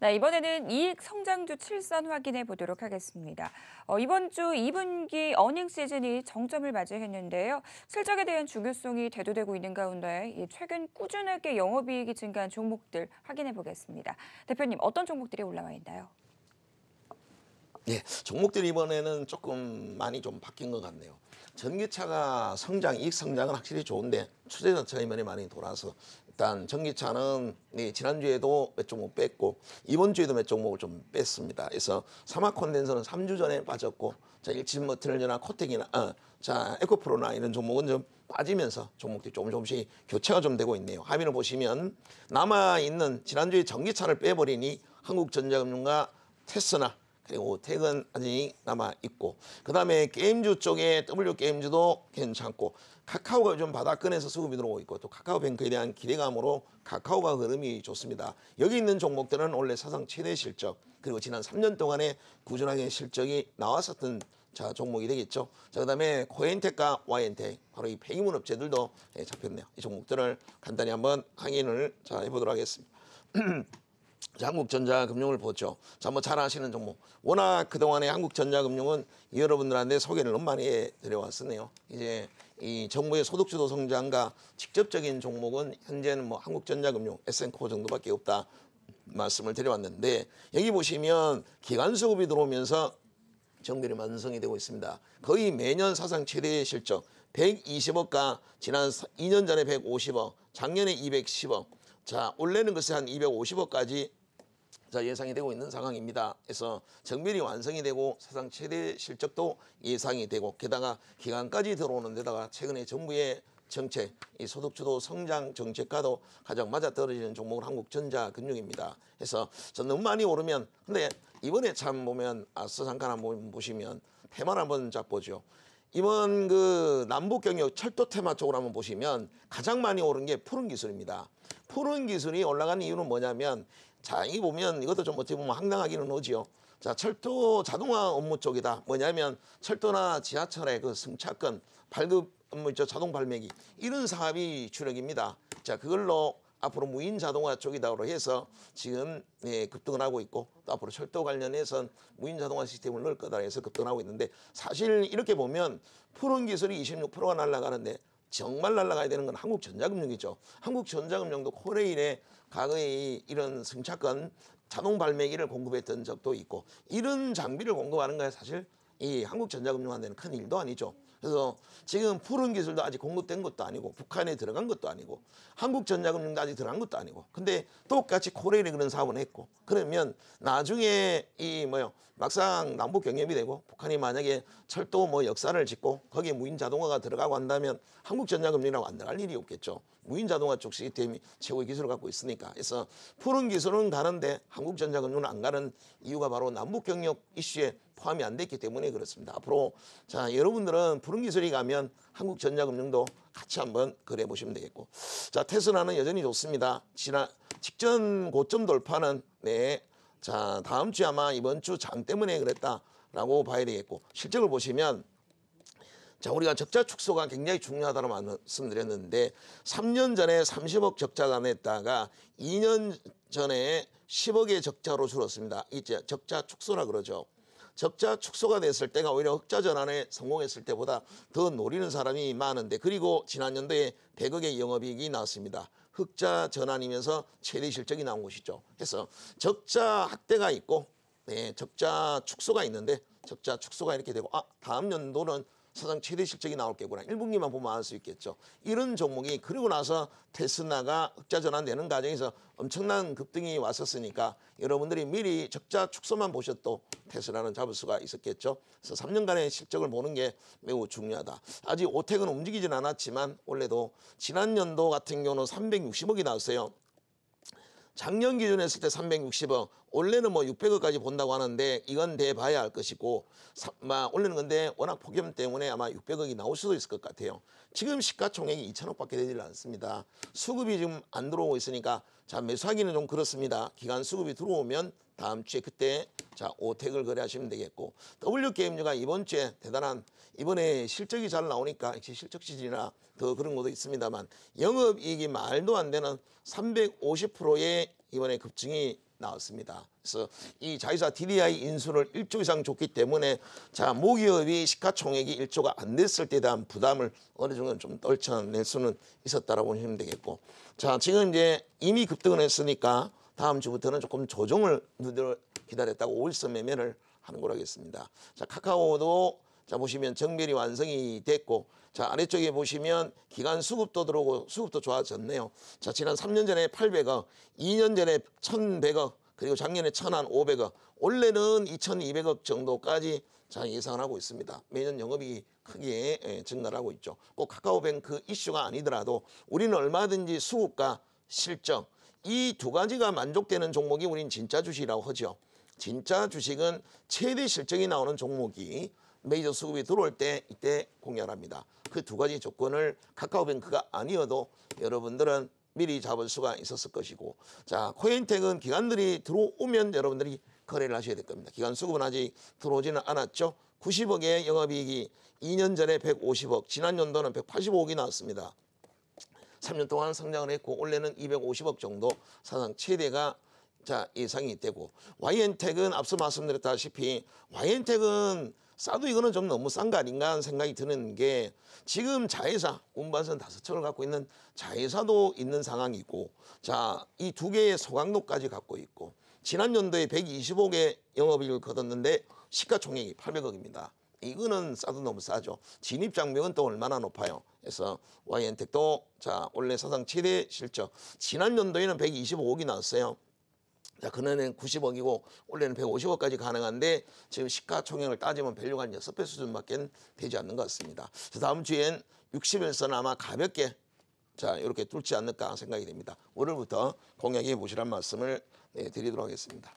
네, 이번에는 이익 성장주 7선 확인해 보도록 하겠습니다. 이번 주 2분기 어닝 시즌이 정점을 맞이했는데요. 실적에 대한 중요성이 대두되고 있는 가운데 최근 꾸준하게 영업이익이 증가한 종목들 확인해 보겠습니다. 대표님, 어떤 종목들이 올라와 있나요? 예, 종목들이 이번에는 조금 많이 좀 바뀐 것 같네요. 전기차가 이익 성장은 확실히 좋은데 추세자체가 이번에 많이 돌아서 일단 전기차는 지난주에도 몇 종목 뺐고 이번 주에도 몇 종목을 좀 뺐습니다. 그래서 사마콘덴서는 3주 전에 빠졌고 자 일진머티리얼이나 코텍이나 자 에코프로나 이런 종목은 좀 빠지면서 종목들이 조금씩 교체가 좀 되고 있네요. 하면을 보시면 남아있는 지난주에 전기차를 빼버리니 한국전자금융과 테스나 그리고 택은 아직 남아있고 그 다음에 게임주 쪽에 W게임주도 괜찮고 카카오가 요즘 바닥권에서 수급이 들어오고 있고 또 카카오뱅크에 대한 기대감으로 카카오가 흐름이 좋습니다. 여기 있는 종목들은 원래 사상 최대 실적 그리고 지난 3년 동안에 꾸준하게 실적이 나왔었던 자 종목이 되겠죠. 자 그다음에 코엔텍과 와이엔텍 바로 이 폐기물 업체들도 잡혔네요. 이 종목들을 간단히 한번 확인을 해보도록 하겠습니다. 자, 한국전자금융을 보죠. 자, 뭐 잘 아시는 종목. 워낙 그동안에 한국전자금융은 여러분들한테 소개를 너무 많이 해드려왔었네요. 이제 이 정부의 소득주도 성장과 직접적인 종목은 현재는 뭐 한국전자금융, S&Co 정도밖에 없다 말씀을 드려왔는데 여기 보시면 기간수급이 들어오면서 정비를 완성이 되고 있습니다. 거의 매년 사상 최대의 실적 120억과 지난 2년 전에 150억, 작년에 210억. 자, 올해는 글쎄 한 250억까지 예상이 되고 있는 상황입니다. 그래서 정밀이 완성이 되고 사상 최대 실적도 예상이 되고 게다가 기간까지 들어오는 데다가 최근에 정부의 정책, 이 소득주도 성장 정책과도 가장 맞아떨어지는 종목은 한국전자금융입니다. 그래서 너무 많이 오르면 근데 이번에 참 보면 앞서 잠깐 한번 보시면 테마를 한번 쫙 보죠. 이번 그 남북경역 철도 테마 쪽으로 한번 보시면 가장 많이 오른 게 푸른 기술입니다. 푸른 기술이 올라간 이유는 뭐냐면 자, 이 보면 이것도 좀 어떻게 보면 황당하기는 하지요. 자, 철도 자동화 업무 쪽이다. 뭐냐면 철도나 지하철의 그 승차권 발급 업무 있죠. 자동 발매기 이런 사업이 주력입니다. 자, 그걸로 앞으로 무인 자동화 쪽이다로 해서 지금 급등을 하고 있고 또 앞으로 철도 관련해서 무인 자동화 시스템을 넣을 거다 해서 급등을 하고 있는데 사실 이렇게 보면 푸른 기술이 26%가 날아가는데 정말 날아가야 되는 건 한국전자금융이죠. 한국전자금융도 코레일에 과거에 이런 승차권 자동 발매기를 공급했던 적도 있고 이런 장비를 공급하는 거야 사실 이 한국전자금융한테는 큰 일도 아니죠. 그래서 지금 푸른 기술도 아직 공급된 것도 아니고 북한에 들어간 것도 아니고 한국전자금융도 아직 들어간 것도 아니고 근데 똑같이 코레일이 그런 사업을 했고 그러면 나중에 막상 남북 경협이 되고 북한이 만약에 철도 역사를 짓고 거기에 무인 자동화가 들어가고 한다면 한국전자금융이라고 안 들어갈 일이 없겠죠. 무인 자동화 쪽 시스템이 최고의 기술을 갖고 있으니까. 그래서 푸른 기술은 가는데 한국전자금융은 안 가는 이유가 바로 남북 경협 이슈에 포함이 안 됐기 때문에 그렇습니다. 앞으로 자 여러분들은 푸른 기술이 가면 한국전자금융도 같이 한번 그래 보시면 되겠고 자 테슬라는 여전히 좋습니다. 직전 고점 돌파는 자 다음 주에 아마 이번 주 장 때문에 그랬다라고 봐야 되겠고 실적을 보시면 자 우리가 적자 축소가 굉장히 중요하다고 말씀드렸는데 3년 전에 30억 적자가 냈다가 2년 전에 10억의 적자로 줄었습니다. 이제 적자 축소라 그러죠. 적자 축소가 됐을 때가 오히려 흑자 전환에 성공했을 때보다 더 노리는 사람이 많은데 그리고 지난 연도에 100억의 영업이익이 나왔습니다. 흑자 전환이면서 최대 실적이 나온 것이죠. 그래서 적자 확대가 있고 적자 축소가 있는데 적자 축소가 이렇게 되고 다음 연도는 사상 최대 실적이 나올 게구나. 1분기만 보면 알 수 있겠죠. 이런 종목이 그리고 나서 테슬라가 흑자 전환되는 과정에서 엄청난 급등이 왔었으니까 여러분들이 미리 적자 축소만 보셔도 테슬라는 잡을 수가 있었겠죠. 그래서 3년간의 실적을 보는 게 매우 중요하다. 아직 오텍은 움직이진 않았지만 원래도 지난 연도 같은 경우는 360억이 나왔어요. 작년 기준에 했을 때 360억, 올해는 600억까지 본다고 하는데 이건 대봐야 할 것이고 올해는 근데 워낙 폭염 때문에 아마 600억이 나올 수도 있을 것 같아요. 지금 시가총액이 2천억밖에 되질 않습니다. 수급이 지금 안 들어오고 있으니까 자 매수하기는 좀 그렇습니다. 기간 수급이 들어오면 다음 주에 그때 자 오텍을 거래하시면 되겠고 W게임즈가 이번 주에 대단한 이번에 실적이 잘 나오니까 역시 실적 시즌이라 더 그런 것도 있습니다만 영업이익이 말도 안 되는 350%의 이번에 급증이 나왔습니다. 그래서 이 자회사 DDI 인수를 1조 이상 줬기 때문에 자 모기업이 시가총액이 1조가 안 됐을 때에 대한 부담을 어느 정도 좀 떨쳐낼 수는 있었다라고 보시면 되겠고, 자 지금 이제 이미 급등을 했으니까 다음 주부터는 조금 조정을 기다렸다고 5일선 매매를 하는 거로 하겠습니다. 자 카카오도 자 보시면 정멸이 완성이 됐고, 자 아래쪽에 보시면 기간 수급도 들어오고 수급도 좋아졌네요. 자 지난 3년 전에 800억, 2년 전에 1,100억, 그리고 작년에 1,500억, 올해는 2,200억 정도까지 자 예상을 하고 있습니다. 매년 영업이 크게 증가를 하고 있죠. 꼭 카카오뱅크 이슈가 아니더라도 우리는 얼마든지 수급과 실적 이 두 가지가 만족되는 종목이 우린 진짜 주식이라고 하죠. 진짜 주식은 최대 실적이 나오는 종목이 메이저 수급이 들어올 때 이때 공략합니다. 그 두 가지 조건을 카카오뱅크가 아니어도 여러분들은 미리 잡을 수가 있었을 것이고, 자 코인텍은 기관들이 들어오면 여러분들이 거래를 하셔야 될 겁니다. 기관 수급은 아직 들어오지는 않았죠. 90억의 영업이익이 2년 전에 150억, 지난 연도는 185억이 나왔습니다. 3년 동안 성장을 했고 올해는 250억 정도 사상 최대가 자 예상이 되고, YN텍은 앞서 말씀드렸다시피 YN텍은 싸도 이거는 좀 너무 싼 거 아닌가 하는 생각이 드는 게, 지금 자회사 운반선 5척을 갖고 있는 자회사도 있는 상황이고, 자 이 두 개의 소강도까지 갖고 있고, 지난 연도에 125억의 영업이익을 거뒀는데 시가총액이 800억입니다. 이거는 싸도 너무 싸죠. 진입장벽은 또 얼마나 높아요. 그래서 YN텍도 자 올해 사상 최대 실적, 지난 연도에는 125억이 나왔어요. 자, 그날은 90억이고 올해는 150억까지 가능한데 지금 시가총액을 따지면 밸류가 한 6배 수준밖에 되지 않는 것 같습니다. 그래서 다음 주엔 60일선 아마 가볍게 자 이렇게 뚫지 않을까 생각이 됩니다. 월요일부터 공략해 보시란 말씀을 드리도록 하겠습니다.